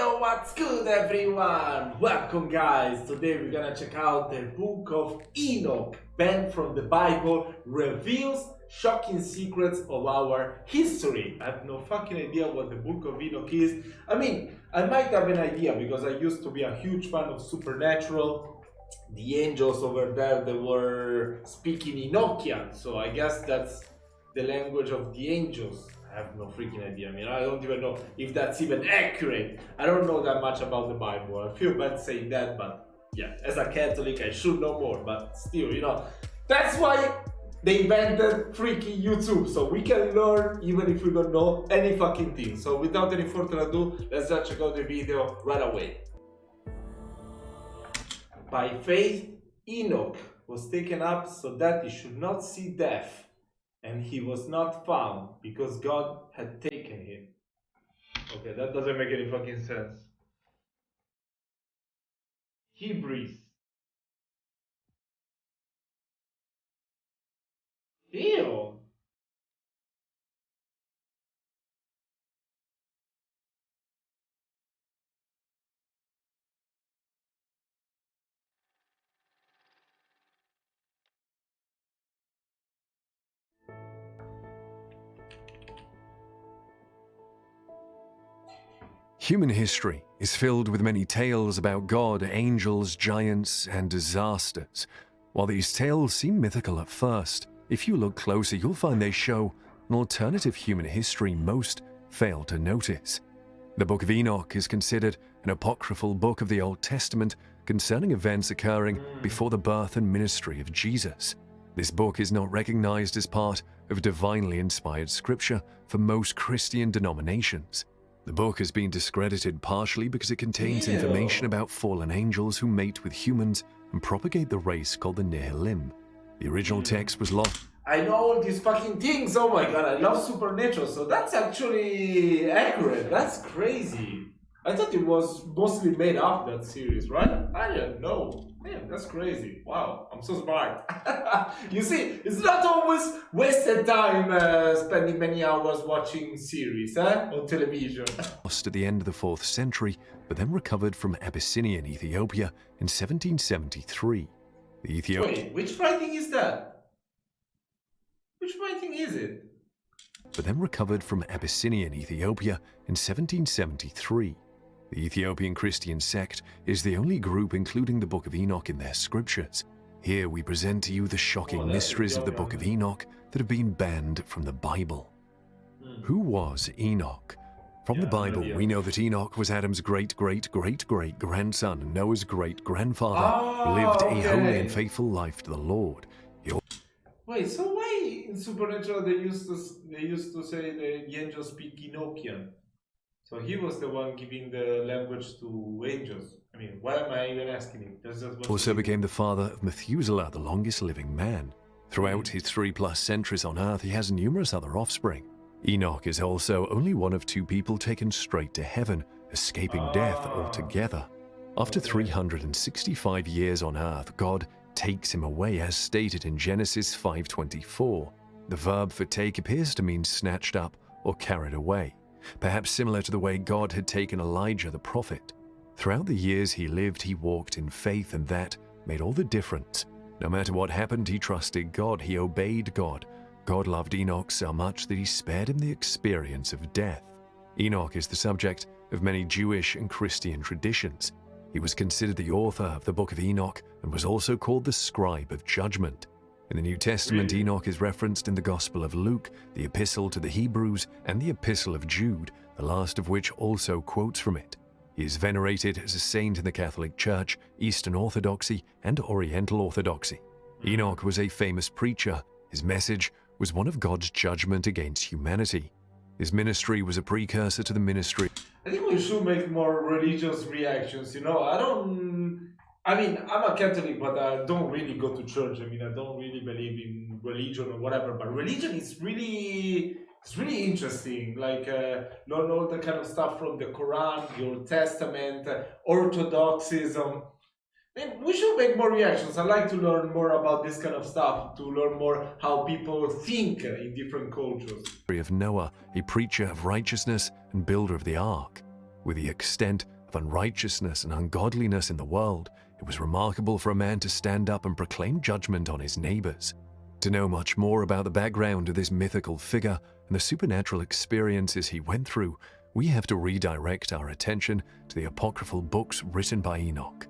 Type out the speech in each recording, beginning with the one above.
Yo, what's good everyone? Welcome guys! Today we're gonna check out the book of Enoch, banned from the Bible, reveals shocking secrets of our history. I have no fucking idea what the book of Enoch is. I mean, I might have an idea because I used to be a huge fan of Supernatural. The angels over there, they were speaking Enochian, so I guess that's the language of the angels. I have no freaking idea. I mean, I don't even know if that's even accurate. I don't know that much about the Bible. I feel bad saying that, but yeah, as a Catholic, I should know more. But still, that's why they invented freaking YouTube, so we can learn even if we don't know any fucking thing. So without any further ado, let's just check out the video right away. By faith, Enoch was taken up so that he should not see death. And he was not found because God had taken him. Okay, that doesn't make any fucking sense. Hebrews. Ew. Human history is filled with many tales about God, angels, giants, and disasters. While these tales seem mythical at first, if you look closer, you'll find they show an alternative human history most fail to notice. The Book of Enoch is considered an apocryphal book of the Old Testament concerning events occurring before the birth and ministry of Jesus. This book is not recognized as part of divinely inspired scripture for most Christian denominations. The book has been discredited partially because it contains information about fallen angels who mate with humans and propagate the race called the Nephilim. The original text was lost. I know all these fucking things. Oh my god, I love Supernatural, so that's actually accurate. That's crazy. I thought it was mostly made up, that series, right? I didn't know. Man, that's crazy. Wow, I'm so smart. You see, it's not always wasted time spending many hours watching series on television. Lost at the end of the 4th century, but then recovered from Abyssinia in Ethiopia in 1773. The Ethiopian. Wait, which writing is that? Which writing is it? But then recovered from Abyssinia in Ethiopia in 1773. The Ethiopian Christian sect is the only group including the Book of Enoch in their scriptures. Here we present to you the shocking mysteries of the Book of Enoch that have been banned from the Bible. Who was Enoch? From the Bible, we know that Enoch was Adam's great-great-great-great-grandson and Noah's great-grandfather, who lived a holy and faithful life to the Lord. Wait, so why in Supernatural they used to say the angels speak Enochian? So he was the one giving the language to angels. I mean, why am I even asking him? Also became the father of Methuselah, the longest living man. Throughout his 3+ centuries on earth, he has numerous other offspring. Enoch is also only one of 2 people taken straight to heaven, escaping death altogether. After 365 years on earth, God takes him away as stated in Genesis 5:24. The verb for take appears to mean snatched up or carried away, perhaps similar to the way God had taken Elijah the prophet. Throughout the years he lived, he walked in faith, and that made all the difference. No matter what happened, he trusted God, he obeyed God. God loved Enoch so much that he spared him the experience of death. Enoch is the subject of many Jewish and Christian traditions. He was considered the author of the Book of Enoch and was also called the scribe of judgment. In the New Testament, Enoch is referenced in the Gospel of Luke, the Epistle to the Hebrews, and the Epistle of Jude, the last of which also quotes from it. He is venerated as a saint in the Catholic Church, Eastern Orthodoxy, and Oriental Orthodoxy. Enoch was a famous preacher. His message was one of God's judgment against humanity. His ministry was a precursor to the ministry. I think we should make more religious reactions, I'm a Catholic, but I don't really go to church. I don't really believe in religion or whatever, but religion is really interesting. Like, learn all the kind of stuff from the Quran, the Old Testament, Orthodoxism. We should make more reactions. I like to learn more about this kind of stuff, to learn more how people think in different cultures. Of Noah, a preacher of righteousness and builder of the ark. With the extent of unrighteousness and ungodliness in the world, it was remarkable for a man to stand up and proclaim judgment on his neighbors. To know much more about the background of this mythical figure and the supernatural experiences he went through, we have to redirect our attention to the apocryphal books written by Enoch.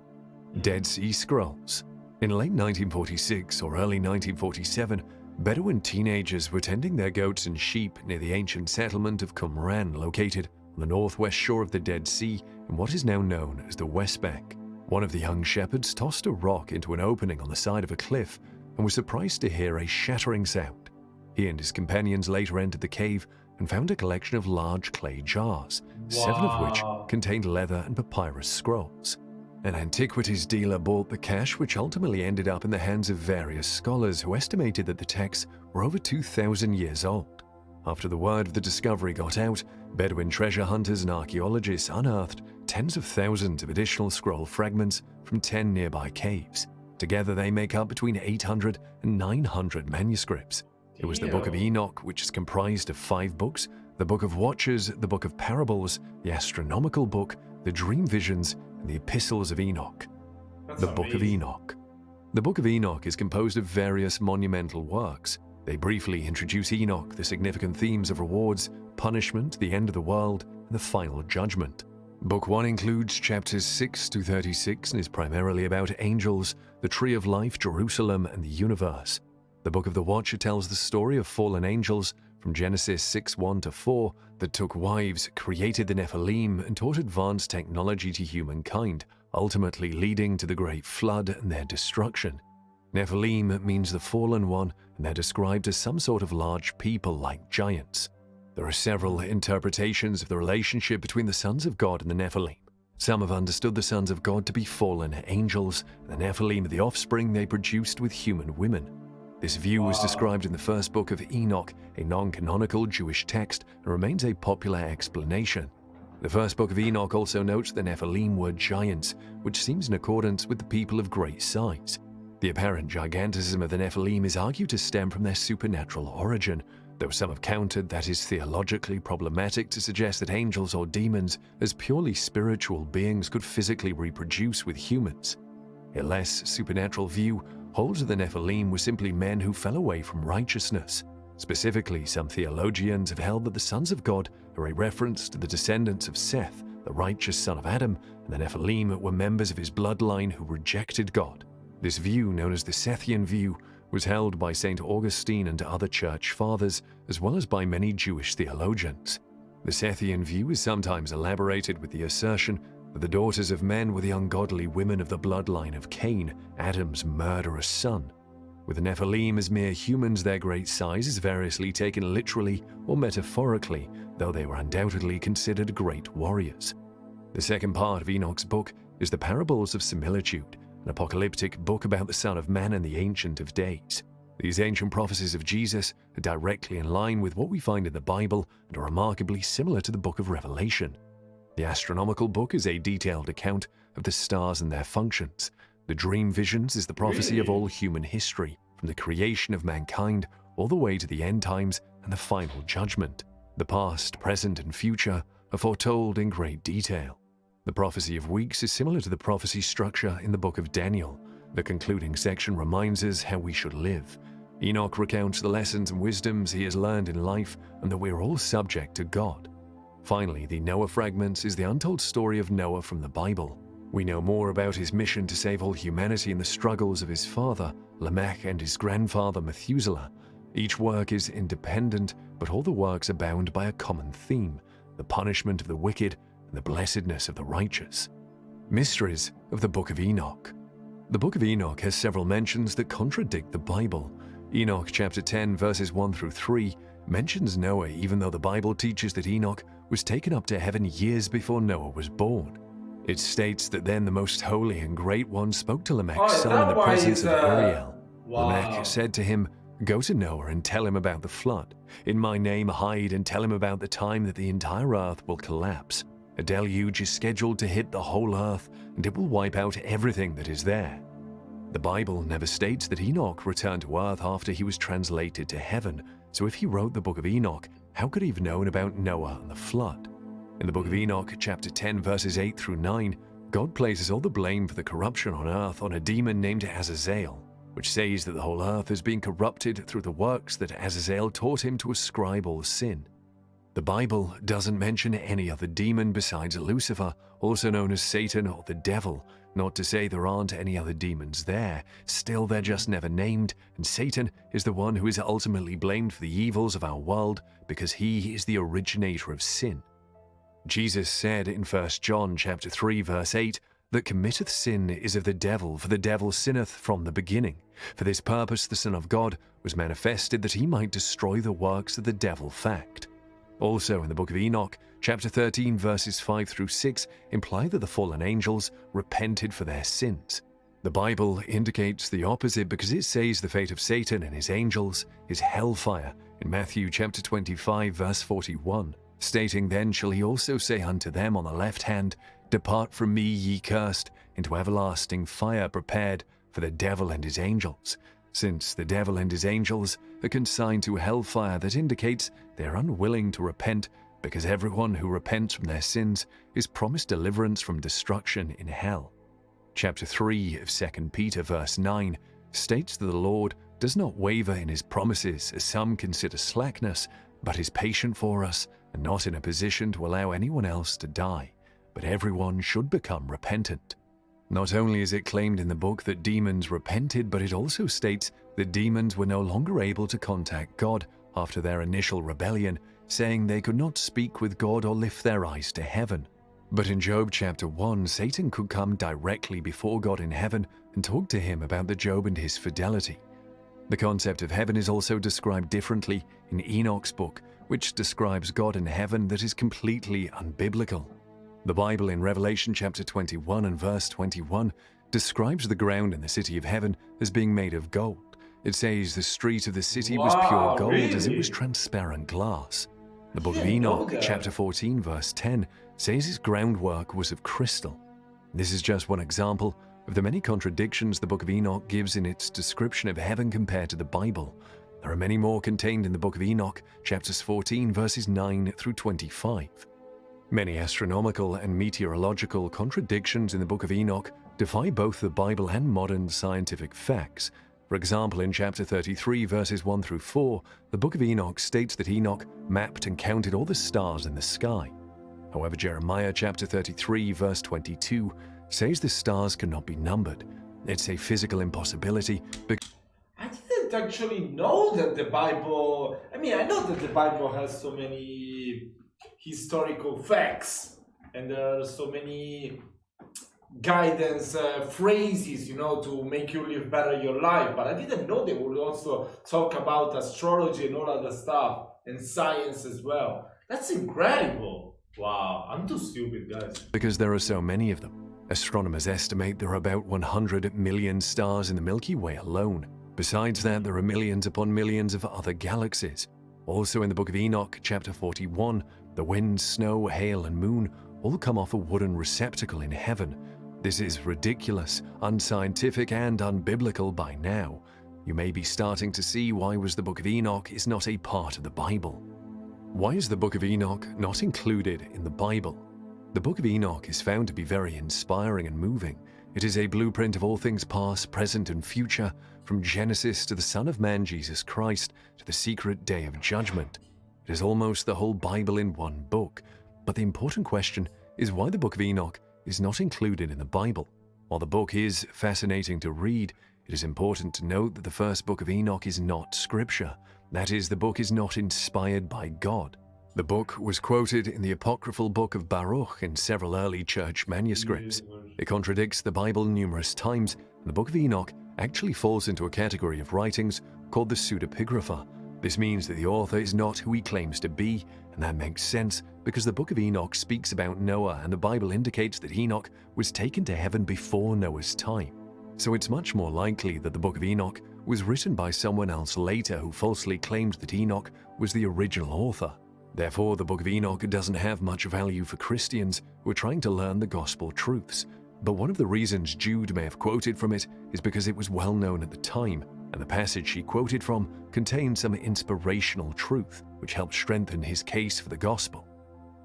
Dead Sea Scrolls. In late 1946 or early 1947, Bedouin teenagers were tending their goats and sheep near the ancient settlement of Qumran, located on the northwest shore of the Dead Sea in what is now known as the West Bank. One of the young shepherds tossed a rock into an opening on the side of a cliff and was surprised to hear a shattering sound. He and his companions later entered the cave and found a collection of large clay jars, 7 of which contained leather and papyrus scrolls. An antiquities dealer bought the cache, which ultimately ended up in the hands of various scholars who estimated that the texts were over 2,000 years old. After the word of the discovery got out, Bedouin treasure hunters and archaeologists unearthed tens of thousands of additional scroll fragments from 10 nearby caves. Together they make up between 800 and 900 manuscripts. It was the Book of Enoch, which is comprised of 5 books, the Book of Watchers, the Book of Parables, the Astronomical Book, the Dream Visions, and the Epistles of Enoch. The Book of Enoch. The Book of Enoch is composed of various monumental works. They briefly introduce Enoch, the significant themes of rewards, punishment, the end of the world, and the final judgment. Book 1 includes chapters 6 to 36 and is primarily about angels, the tree of life, Jerusalem, and the universe. The Book of the Watcher tells the story of fallen angels from Genesis 6:1 to 4 that took wives, created the Nephilim, and taught advanced technology to humankind, ultimately leading to the Great Flood and their destruction. Nephilim means the fallen one, and they're described as some sort of large people like giants. There are several interpretations of the relationship between the sons of God and the Nephilim. Some have understood the sons of God to be fallen angels, and the Nephilim are the offspring they produced with human women. This view was described in the first book of Enoch, a non-canonical Jewish text, and remains a popular explanation. The first book of Enoch also notes the Nephilim were giants, which seems in accordance with the people of great size. The apparent gigantism of the Nephilim is argued to stem from their supernatural origin, though some have countered that is theologically problematic to suggest that angels or demons, as purely spiritual beings, could physically reproduce with humans. A less supernatural view holds that the Nephilim were simply men who fell away from righteousness. Specifically, some theologians have held that the sons of God are a reference to the descendants of Seth, the righteous son of Adam, and the Nephilim were members of his bloodline who rejected God. This view, known as the Sethian view, was held by St. Augustine and other church fathers, as well as by many Jewish theologians. The Sethian view is sometimes elaborated with the assertion that the daughters of men were the ungodly women of the bloodline of Cain, Adam's murderous son. With the Nephilim as mere humans, their great size is variously taken literally or metaphorically, though they were undoubtedly considered great warriors. The second part of Enoch's book is the Parables of Similitude, an apocalyptic book about the Son of Man and the Ancient of Days. These ancient prophecies of Jesus are directly in line with what we find in the Bible and are remarkably similar to the book of Revelation. The Astronomical Book is a detailed account of the stars and their functions. The Dream Visions is the prophecy of all human history, from the creation of mankind all the way to the end times and the final judgment. The past, present, and future are foretold in great detail. The prophecy of weeks is similar to the prophecy structure in the book of Daniel. The concluding section reminds us how we should live. Enoch recounts the lessons and wisdoms he has learned in life and that we are all subject to God. Finally, the Noah fragments is the untold story of Noah from the Bible. We know more about his mission to save all humanity and the struggles of his father, Lamech, and his grandfather, Methuselah. Each work is independent, but all the works are bound by a common theme: the punishment of the wicked and the blessedness of the righteous. Mysteries of the Book of Enoch. The Book of Enoch has several mentions that contradict the Bible. Enoch chapter 10 verses 1 through 3 mentions Noah, even though the Bible teaches that Enoch was taken up to heaven years before Noah was born. It states that then the most holy and great one spoke to Lamech's son in the presence of Uriel. Lamech said to him, "Go to Noah and tell him about the flood. In my name hide and tell him about the time that the entire earth will collapse. A deluge is scheduled to hit the whole earth, and it will wipe out everything that is there." The Bible never states that Enoch returned to earth after he was translated to heaven, so if he wrote the Book of Enoch, how could he have known about Noah and the flood? In the book of Enoch, chapter 10, verses 8 through 9, God places all the blame for the corruption on earth on a demon named Azazel, which says that the whole earth is being corrupted through the works that Azazel taught him to ascribe all sin. The Bible doesn't mention any other demon besides Lucifer, also known as Satan or the devil. Not to say there aren't any other demons there, still they're just never named, and Satan is the one who is ultimately blamed for the evils of our world because he is the originator of sin. Jesus said in 1 John chapter 3 verse 8, that committeth sin is of the devil, for the devil sinneth from the beginning. For this purpose the Son of God was manifested that he might destroy the works of the devil. Fact. Also in the book of Enoch, chapter 13 verses 5 through 6 imply that the fallen angels repented for their sins. The Bible indicates the opposite because it says the fate of Satan and his angels is hellfire in Matthew chapter 25 verse 41, stating, Then shall he also say unto them on the left hand, Depart from me, ye cursed, into everlasting fire prepared for the devil and his angels. Since the devil and his angels are consigned to hellfire, that indicates they are unwilling to repent, because everyone who repents from their sins is promised deliverance from destruction in hell. Chapter 3 of 2 Peter verse 9 states that the Lord does not waver in his promises, as some consider slackness, but is patient for us, and not in a position to allow anyone else to die, but everyone should become repentant. Not only is it claimed in the book that demons repented, but it also states that demons were no longer able to contact God after their initial rebellion, saying they could not speak with God or lift their eyes to heaven. But in Job chapter 1, Satan could come directly before God in heaven and talk to him about the Job and his fidelity. The concept of heaven is also described differently in Enoch's book, which describes God in heaven that is completely unbiblical. The Bible in Revelation chapter 21 and verse 21 describes the ground in the city of heaven as being made of gold. It says the street of the city was pure gold, really? as it was transparent glass. The book of Didn't know Enoch that. chapter 14 verse 10 says his groundwork was of crystal. This is just one example of the many contradictions the book of Enoch gives in its description of heaven compared to the Bible. There are many more contained in the book of Enoch, chapters 14 verses 9 through 25. Many astronomical and meteorological contradictions in the book of Enoch defy both the Bible and modern scientific facts. For example, in chapter 33 verses 1 through 4, the book of Enoch states that Enoch mapped and counted all the stars in the sky. However, Jeremiah chapter 33 verse 22 says the stars cannot be numbered. It's a physical impossibility because I didn't actually know that the Bible. I mean, I know that the Bible has so many historical facts, and there are so many guidance phrases, to make you live better your life. But I didn't know they would also talk about astrology and all other stuff, and science as well. That's incredible. Wow, I'm too stupid, guys. there are so many of them. Astronomers estimate there are about 100 million stars in the Milky Way alone. Besides that, there are millions upon millions of other galaxies. Also in the book of Enoch, chapter 41, the wind, snow, hail, and moon all come off a wooden receptacle in heaven. This is ridiculous, unscientific, and unbiblical by now. You may be starting to see why was the book of Enoch is not a part of the Bible. Why is the book of Enoch not included in the Bible? The book of Enoch is found to be very inspiring and moving. It is a blueprint of all things past, present, and future, from Genesis to the Son of Man Jesus Christ to the secret day of judgment. It is almost the whole Bible in one book. But the important question is why the book of Enoch is not included in the Bible. While the book is fascinating to read, it is important to note that the first book of Enoch is not scripture. That is, the book is not inspired by God. The book was quoted in the apocryphal book of Baruch in several early church manuscripts. It contradicts the Bible numerous times, and the book of Enoch actually falls into a category of writings called the pseudepigrapha. This means that the author is not who he claims to be, and that makes sense because the book of Enoch speaks about Noah, and the Bible indicates that Enoch was taken to heaven before Noah's time. So it's much more likely that the book of Enoch was written by someone else later who falsely claimed that Enoch was the original author. Therefore, the book of Enoch doesn't have much value for Christians who are trying to learn the gospel truths. But one of the reasons Jude may have quoted from it is because it was well known at the time, and the passage he quoted from contained some inspirational truth which helped strengthen his case for the gospel.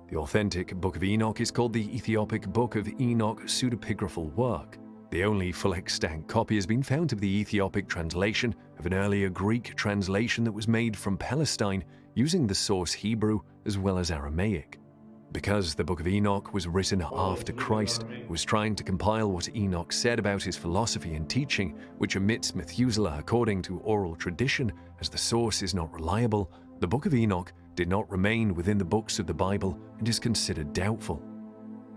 The authentic Book of Enoch is called the Ethiopic Book of Enoch pseudepigraphal work. The only full extant copy has been found to be the Ethiopic translation of an earlier Greek translation that was made from Palestine using the source Hebrew as well as Aramaic. Because the Book of Enoch was written after Christ, who was trying to compile what Enoch said about his philosophy and teaching, which omits Methuselah according to oral tradition, as the source is not reliable, the Book of Enoch did not remain within the books of the Bible and is considered doubtful.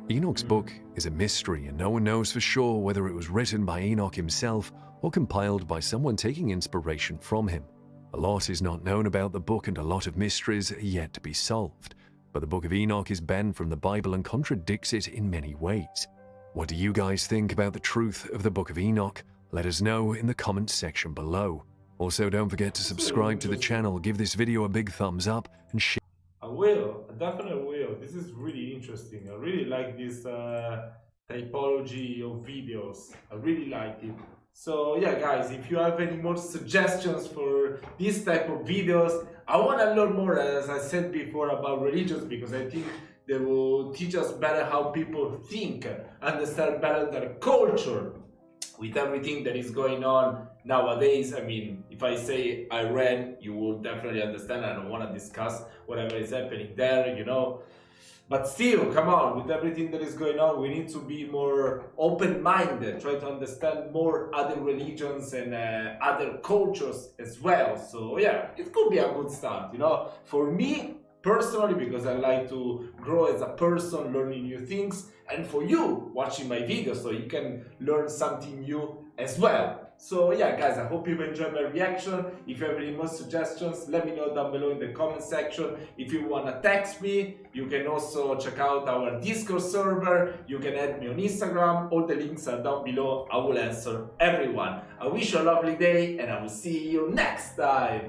Enoch's book is a mystery, and no one knows for sure whether it was written by Enoch himself or compiled by someone taking inspiration from him. A lot is not known about the book and a lot of mysteries are yet to be solved. But the Book of Enoch is banned from the Bible and contradicts it in many ways. What do you guys think about the truth of the Book of Enoch? Let us know in the comments section below. Also, don't forget to subscribe to the channel, give this video a big thumbs up, and share. I will, I definitely will. This is really interesting. I really like this typology of videos. I really like it. So yeah, guys, if you have any more suggestions for this type of videos, I want to learn more, as I said before, about religions, because I think they will teach us better how people think, understand better their culture with everything that is going on nowadays. I mean, if I say Iran, you will definitely understand. I don't want to discuss whatever is happening there, you know. But still, come on, with everything that is going on, we need to be more open-minded, try to understand more other religions and other cultures as well. So yeah, it could be a good start, you know. For me, personally, because I like to grow as a person, learning new things, and for you, watching my videos, so you can learn something new as well. So yeah, guys, I hope you've enjoyed my reaction. If you have any more suggestions, let me know down below in the comment section. If you want to text me, you can also check out our Discord server. You can add me on Instagram. All the links are down below. I will answer everyone. I wish you a lovely day, and I will see you next time.